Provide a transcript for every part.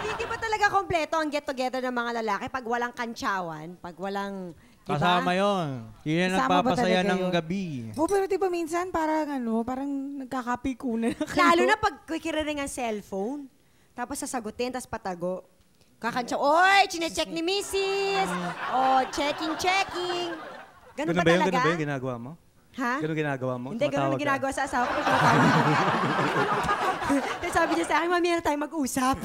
Hindi ba talaga kompleto ang get-together ng mga lalaki pag walang kantsawan, pag walang... Diba? Kasama yun. Yun ang nagpapasaya ng gabi. Pero diba minsan parang parang nagkakapikunan na kayo. Lalo na pag kikiriring ang cellphone, tapos sasagutin, tapos patago. Kakantsa, oy, chinecheck ni Mrs. Checking. Ganun ba talaga? Ganun ba yung ginagawa mo? Ha? Ganun ginagawa mo? Hindi, ganun ang ginagawa sa asawa ko. Sabi niya sa akin, mami, na tayo mag-usap.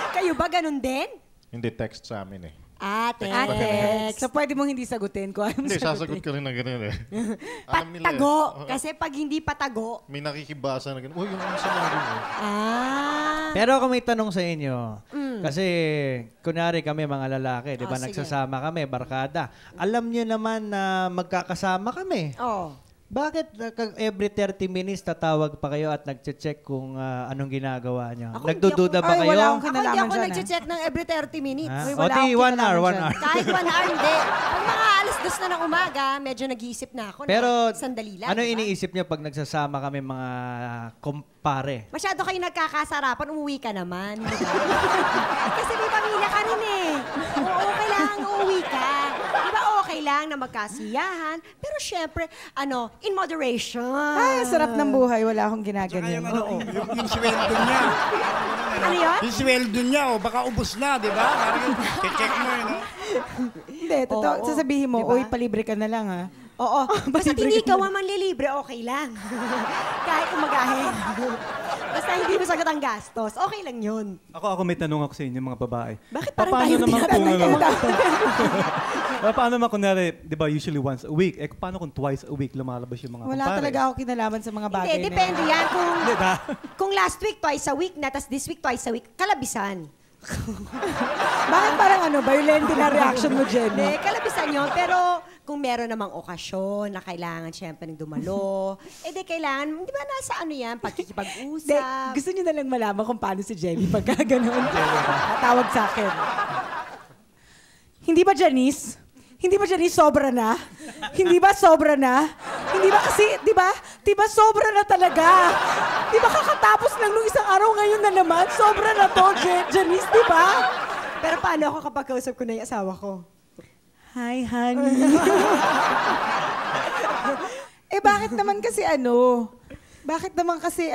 Kayo ba ganun din? Hindi, text sa amin eh. Text. So pwede mong hindi sagutin ko. Hindi, sasagot ka rin na gano'n eh. Alam nila Patago. eh. Kasi pag hindi patago... May nakikibasa na gano'n. Uy, yung sa mga gano'n. Pero ako may tanong sa inyo. Kasi, kunwari kami mga lalaki, di ba? Nagsasama kami, barkada. Alam nyo naman na magkakasama kami. Oo. Bakit every 30 minutes tatawag pa kayo at nagche-check kung anong ginagawa nyo? Nagdududa ba kayo? Wala akong Ako kinalaman hindi ako dyan. nagche-check ng every 30 minutes. O di, 1 hour. Kahit 1 hour, hindi. Pag mga alas 2 na ng umaga, medyo nag-iisip na ako Pero, na sandali lang. ano diba? iniisip nyo pag nagsasama kami mga kumpare? Masyado kayo nagkakasarapan, umuwi ka naman. Diba? Kasi may pamilya ka rin eh. Oo, kailangan uuwi ka. Diba okay lang na magkasiyahan. Pero syempre, in moderation. Ay, sarap ng buhay. Wala akong ginaganyan. Yung sweldo niya. Ano yun? Yung sweldo niya, baka ubos na, di ba? Parang yung check mo yun. Hindi, totoo. Sasabihin mo, Diba? uy, palibre ka na lang ha. Oo. Basta hindi ka manlilibre, okay lang. Kahit umagahin. Basta hindi mo sagot ang gastos, okay lang yun. Ako may tanong ako sa inyo, mga babae. Bakit parang tayo Paano naman kunwari, di ba, usually once a week? Paano kung twice a week lumalabas yung mga Wala kumpare? talaga ako kinalaman sa mga bagay Hindi, depende na yan. Kung last week, twice a week na, tas this week, twice a week, kalabisan. Bakit parang violent na reaction mo, Jenny? Hindi, kalabisan yun. Pero kung meron namang okasyon na kailangan siyempre ng dumalo, kailangan, di ba nasa yan, pagkikipag-usap. Gusto niyo na lang malaman kung paano si Jenny pagka gano'n. Tawag sa akin. Hindi ba, Janice? Hindi ba, Janice, sobra na? Hindi ba sobra na? Hindi ba kasi, di ba? Di ba sobra na talaga? Di ba kakatapos lang nung isang araw ngayon na naman? Sobra na to, Janice, di ba? Pero paano ako kapag kausap ko na yung asawa ko? Hi, honey. Bakit naman kasi Bakit naman kasi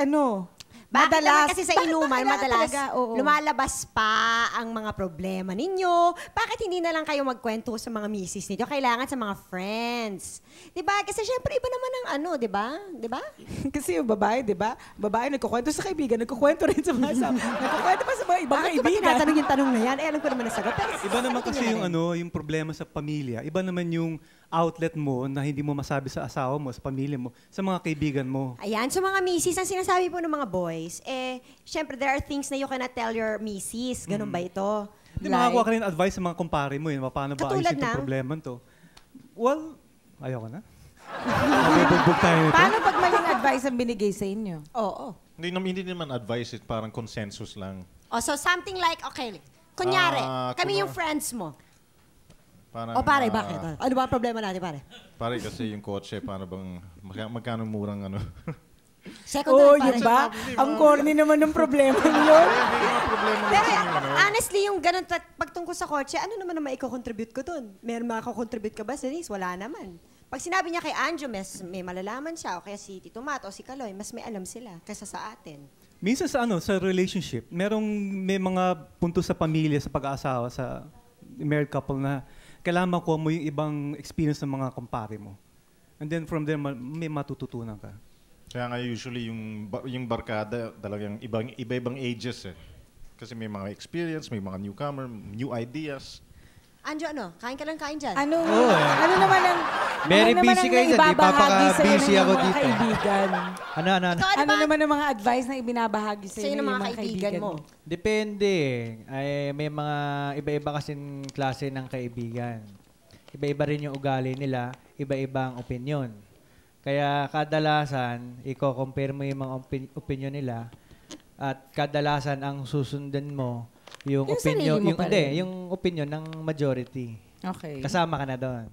Bakit naman kasi sa inuman, madalas talaga, lumalabas pa ang mga problema ninyo? Bakit hindi na lang kayo magkwento sa mga misis ninyo? Kailangan sa mga friends. Diba? Kasi syempre iba naman ang diba? Diba? Kasi yung babae, diba? Babae nagkukwento sa kaibigan, nagkukwento rin sa mga asawa. Nagkukwento pa sa mga ibang Bakit ko ba kaibigan. tinatanong yung tanong na yan? Alam ko naman nasagot. Pero Iba naman kasi yung problema sa pamilya. Iba naman yung outlet mo na hindi mo masabi sa asawa mo, sa pamilya mo, sa mga kaibigan mo. Ayan, so mga misis, ang sinasabi po ng mga boys, syempre there are things na you cannot tell your misis. Ganun ba ito? Hindi makakuha ka rin advice sa mga kumpare mo, paano ba ayusin itong problema to? Well, ayoko na. Mabubugbog tayo nito. Paano pag maling advice ang binigay sa inyo? Oo. Hindi naman advice, parang consensus lang. So something like, okay, kunyari, kami yung friends mo. Parang, Pare, bakit? Ano ba ang problema natin, pare? Pare, kasi yung kotse, paano bang, magkano murang Second Yun ba? Ang corny naman ng problema yun. Pero honestly, yung ganun, pagtungkol sa kotse, ano naman na maiko-contribute ko dun? Meron makakontribute ka ba, Denise? Wala naman. Pag sinabi niya kay Anjo, may malalaman siya, o kaya si Tito Matt o si Kaloy, mas may alam sila kaysa sa atin. Minsan sa relationship, may mga punto sa pamilya, sa pag-aasawa, sa married couple na kailangan makuha mo yung ibang experience ng mga kumpare mo. And then from there, may matututunan ka. Kaya nga usually yung barkada talagang iba-ibang ages eh. Kasi may mga experience, may mga newcomer, new ideas. Anjo, kain ka lang kain dyan. Ano naman ang Very busy kayo dyan, di papaka-busy ako dito. Kaibigan? Ano? Ano naman ang mga advice na ibinabahagi sa inyo ng mga kaibigan mo? Depende. May mga iba-iba kasing klase ng kaibigan. Iba-iba rin yung ugali nila, iba-iba ang opinion. Kaya kadalasan, i-compare mo yung mga opinion nila at kadalasan ang susundan mo yung opinion, yung opinion ng majority. Okay. Kasama ka na doon.